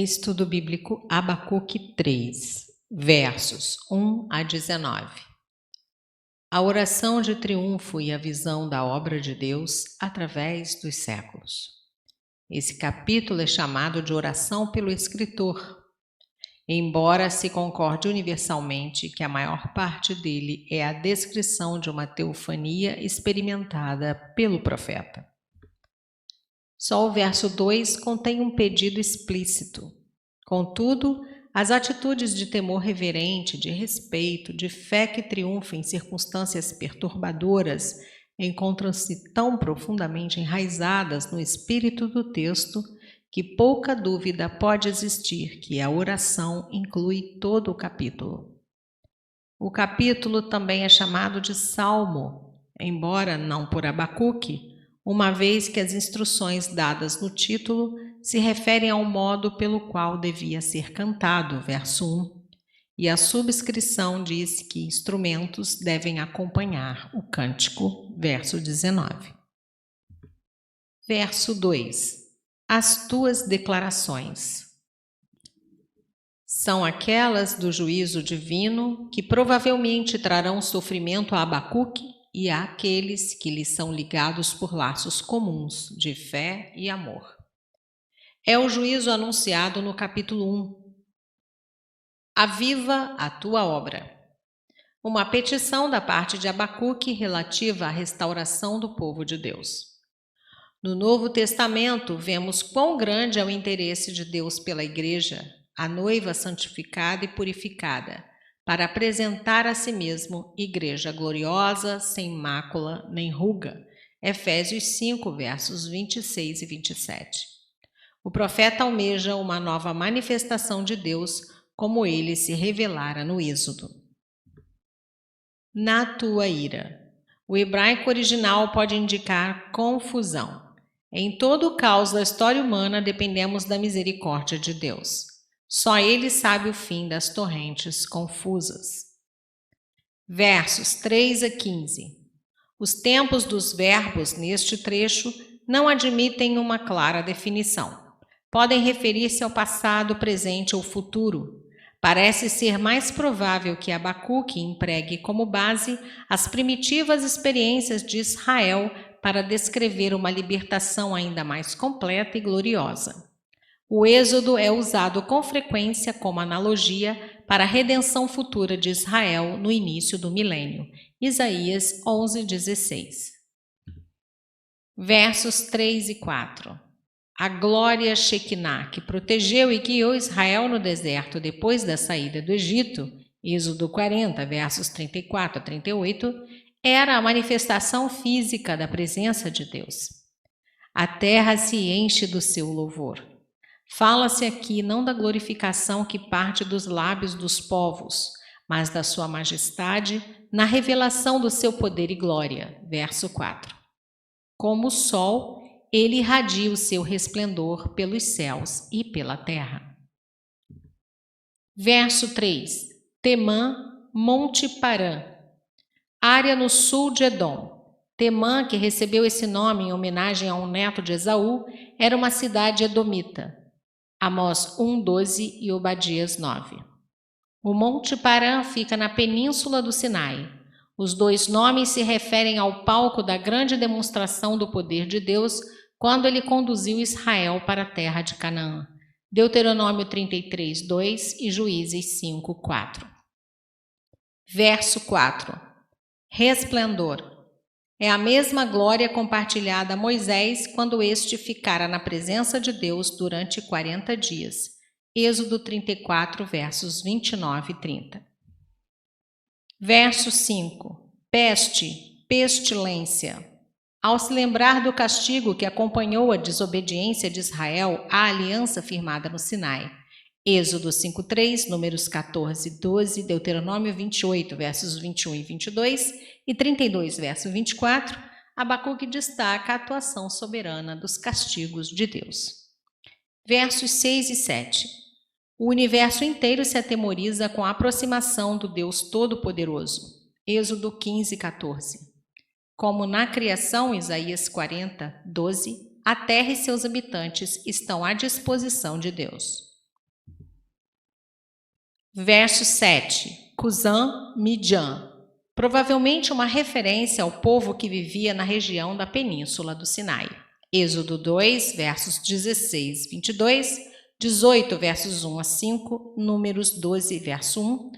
Estudo Bíblico Abacuque 3, versos 1 a 19. A oração de triunfo e a visão da obra de Deus através dos séculos. Esse capítulo é chamado de oração pelo escritor, embora se concorde universalmente que a maior parte dele é a descrição de uma teofania experimentada pelo profeta. Só o verso 2 contém um pedido explícito. Contudo, as atitudes de temor reverente, de respeito, de fé que triunfa em circunstâncias perturbadoras encontram-se tão profundamente enraizadas no espírito do texto que pouca dúvida pode existir que a oração inclui todo o capítulo. O capítulo também é chamado de Salmo, embora não por Abacuque, uma vez que as instruções dadas no título se referem ao modo pelo qual devia ser cantado, verso 1, e a subscrição diz que instrumentos devem acompanhar o cântico, verso 19. Verso 2. As tuas declarações são aquelas do juízo divino que provavelmente trarão sofrimento a Abacuque e àqueles que lhe são ligados por laços comuns de fé e amor. É o juízo anunciado no capítulo 1. Aviva a tua obra. Uma petição da parte de Abacuque relativa à restauração do povo de Deus. No Novo Testamento, vemos quão grande é o interesse de Deus pela igreja, a noiva santificada e purificada, para apresentar a si mesmo igreja gloriosa, sem mácula nem ruga. Efésios 5, versos 26 e 27. O profeta almeja uma nova manifestação de Deus, como ele se revelara no Êxodo. Na tua ira. O hebraico original pode indicar confusão. Em todo o caos da história humana, dependemos da misericórdia de Deus. Só Ele sabe o fim das torrentes confusas. Versos 3 a 15. Os tempos dos verbos neste trecho não admitem uma clara definição. Podem referir-se ao passado, presente ou futuro. Parece ser mais provável que Abacuque empregue como base as primitivas experiências de Israel para descrever uma libertação ainda mais completa e gloriosa. O Êxodo é usado com frequência como analogia para a redenção futura de Israel no início do milênio. Isaías 11:16. Versos 3 e 4. A glória Shekinah, que protegeu e guiou Israel no deserto depois da saída do Egito, Êxodo 40, versos 34 a 38, era a manifestação física da presença de Deus. A terra se enche do seu louvor. Fala-se aqui não da glorificação que parte dos lábios dos povos, mas da sua majestade na revelação do seu poder e glória. Verso 4. Como o sol, ele irradia o seu resplendor pelos céus e pela terra. Verso 3. Temã, Monte Parã. Área no sul de Edom. Temã, que recebeu esse nome em homenagem a um neto de Esaú, era uma cidade edomita. Amós 1:12 e Obadias 9. O Monte Parã fica na península do Sinai. Os dois nomes se referem ao palco da grande demonstração do poder de Deus quando ele conduziu Israel para a terra de Canaã. Deuteronômio 33:2 e Juízes 5:4. Verso 4. Resplendor. É a mesma glória compartilhada a Moisés quando este ficara na presença de Deus durante 40 dias. Êxodo 34, versos 29 e 30. Verso 5. Peste, pestilência. Ao se lembrar do castigo que acompanhou a desobediência de Israel à aliança firmada no Sinai. Êxodo 5:3, Números 14, 12, Deuteronômio 28, versos 21 e 22 e 32, verso 24, Abacuque destaca a atuação soberana dos castigos de Deus. Versos 6 e 7. O universo inteiro se atemoriza com a aproximação do Deus Todo-Poderoso. Êxodo 15, 14. Como na criação, Isaías 40, 12, a terra e seus habitantes estão à disposição de Deus. Verso 7. Cusã, Midian. Provavelmente uma referência ao povo que vivia na região da península do Sinai. Êxodo 2, versos 16, 22, 18, versos 1 a 5, Números 12, verso 1,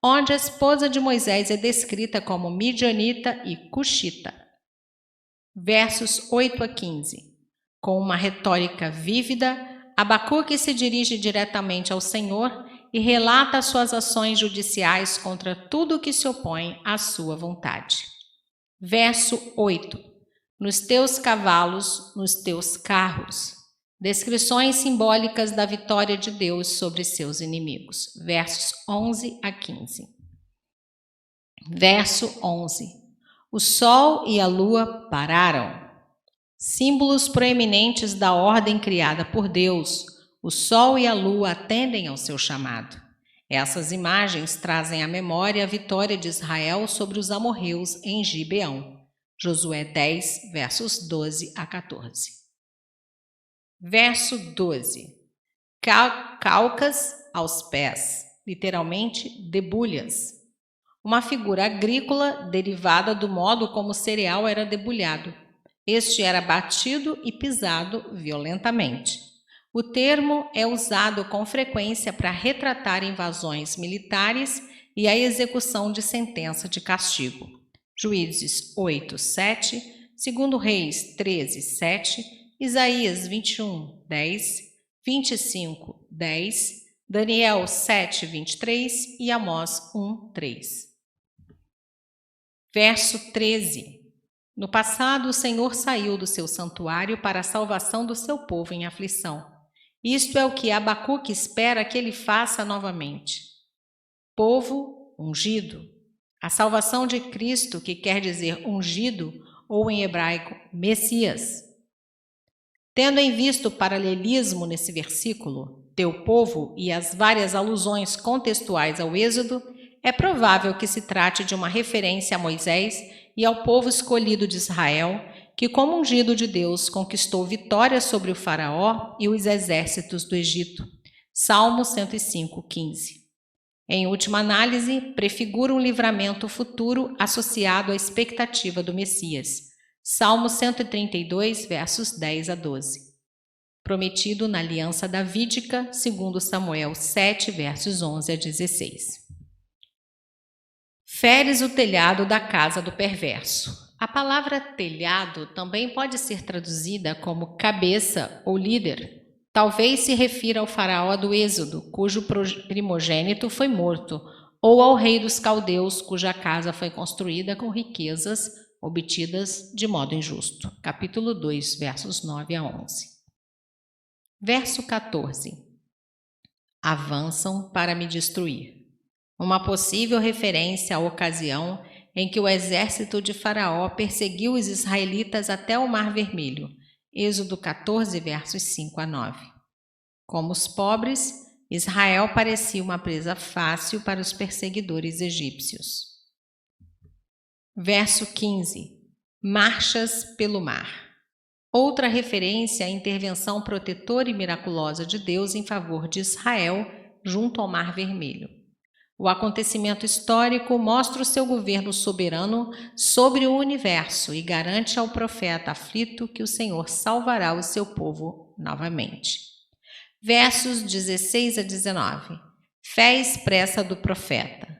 onde a esposa de Moisés é descrita como midianita e cuxita. Versos 8 a 15. Com uma retórica vívida, Abacuque se dirige diretamente ao Senhor e relata suas ações judiciais contra tudo que se opõe à sua vontade. Verso 8. Nos teus cavalos, nos teus carros. Descrições simbólicas da vitória de Deus sobre seus inimigos. Versos 11 a 15. Verso 11. O sol e a lua pararam. Símbolos proeminentes da ordem criada por Deus, o sol e a lua atendem ao seu chamado. Essas imagens trazem à memória a vitória de Israel sobre os amorreus em Gibeão. Josué 10, versos 12 a 14. Verso 12. Calcas aos pés, literalmente debulhas. Uma figura agrícola derivada do modo como o cereal era debulhado. Este era batido e pisado violentamente. O termo é usado com frequência para retratar invasões militares e a execução de sentença de castigo. Juízes 8, 7, 2 Reis 13, 7, Isaías 21, 10, 25, 10, Daniel 7, 23 e Amós 1, 3. Verso 13. No passado, o Senhor saiu do seu santuário para a salvação do seu povo em aflição. Isto é o que Abacuque espera que ele faça novamente. Povo ungido. A salvação de Cristo, que quer dizer ungido, ou em hebraico, Messias. Tendo em vista o paralelismo nesse versículo, teu povo e as várias alusões contextuais ao Êxodo, é provável que se trate de uma referência a Moisés e ao povo escolhido de Israel, que como ungido de Deus conquistou vitória sobre o faraó e os exércitos do Egito. Salmo 105, 15. Em última análise, prefigura um livramento futuro associado à expectativa do Messias. Salmo 132, versos 10 a 12. Prometido na aliança davídica, segundo Samuel 7, versos 11 a 16. Feres o telhado da casa do perverso. A palavra telhado também pode ser traduzida como cabeça ou líder. Talvez se refira ao faraó do Êxodo, cujo primogênito foi morto, ou ao rei dos caldeus, cuja casa foi construída com riquezas obtidas de modo injusto. Capítulo 2, versos 9 a 11. Verso 14. Avançam para me destruir. Uma possível referência à ocasião em que o exército de Faraó perseguiu os israelitas até o Mar Vermelho. Êxodo 14, versos 5 a 9. Como os pobres, Israel parecia uma presa fácil para os perseguidores egípcios. Verso 15. Marchas pelo mar. Outra referência à intervenção protetora e miraculosa de Deus em favor de Israel junto ao Mar Vermelho. O acontecimento histórico mostra o seu governo soberano sobre o universo e garante ao profeta aflito que o Senhor salvará o seu povo novamente. Versos 16 a 19. Fé expressa do profeta.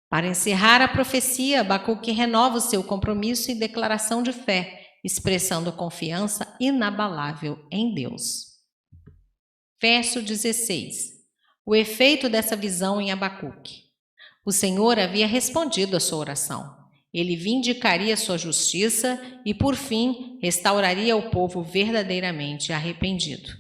Para encerrar a profecia, Abacuque renova o seu compromisso e declaração de fé, expressando confiança inabalável em Deus. Verso 16. O efeito dessa visão em Abacuque. O Senhor havia respondido à sua oração. Ele vindicaria sua justiça e, por fim, restauraria o povo verdadeiramente arrependido.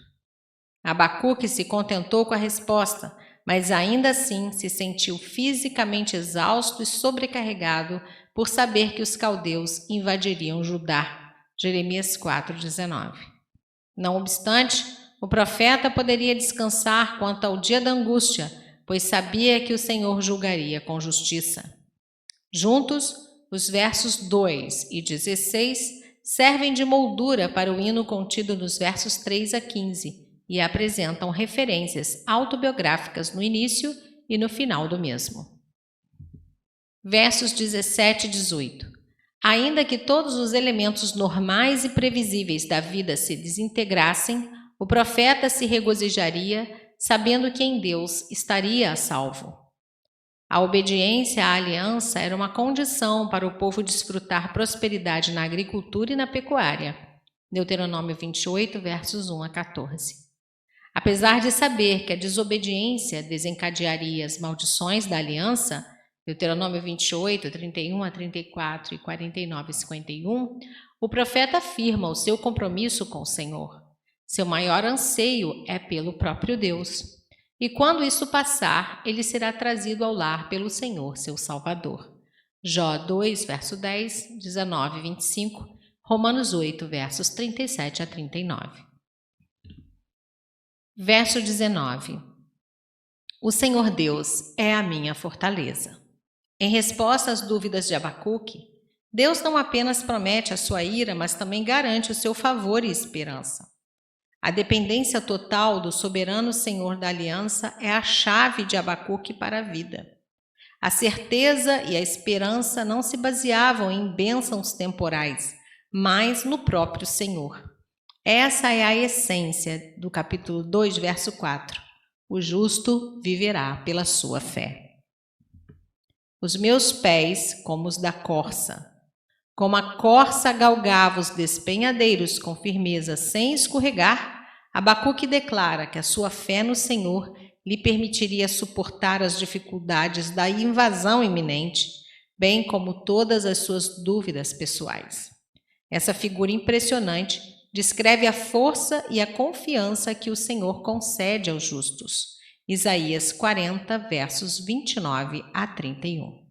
Abacuque se contentou com a resposta, mas ainda assim se sentiu fisicamente exausto e sobrecarregado por saber que os caldeus invadiriam Judá. Jeremias 4,19. Não obstante, o profeta poderia descansar quanto ao dia da angústia, pois sabia que o Senhor julgaria com justiça. Juntos, os versos 2 e 16 servem de moldura para o hino contido nos versos 3 a 15 e apresentam referências autobiográficas no início e no final do mesmo. Versos 17 e 18. Ainda que todos os elementos normais e previsíveis da vida se desintegrassem, o profeta se regozijaria, sabendo que em Deus estaria a salvo. A obediência à aliança era uma condição para o povo desfrutar prosperidade na agricultura e na pecuária. Deuteronômio 28, versos 1 a 14. Apesar de saber que a desobediência desencadearia as maldições da aliança, Deuteronômio 28, 31 a 34 e 49 a 51, o profeta afirma o seu compromisso com o Senhor. Seu maior anseio é pelo próprio Deus. E quando isso passar, ele será trazido ao lar pelo Senhor, seu Salvador. Jó 2, verso 10, 19 e 25, Romanos 8, versos 37 a 39. Verso 19. O Senhor Deus é a minha fortaleza. Em resposta às dúvidas de Abacuque, Deus não apenas promete a sua ira, mas também garante o seu favor e esperança. A dependência total do soberano Senhor da aliança é a chave de Abacuque para a vida. A certeza e a esperança não se baseavam em bênçãos temporais, mas no próprio Senhor. Essa é a essência do capítulo 2, verso 4. O justo viverá pela sua fé. Os meus pés como os da corça. Como a corça galgava os despenhadeiros com firmeza sem escorregar, Abacuque declara que a sua fé no Senhor lhe permitiria suportar as dificuldades da invasão iminente, bem como todas as suas dúvidas pessoais. Essa figura impressionante descreve a força e a confiança que o Senhor concede aos justos. Isaías 40, versos 29 a 31.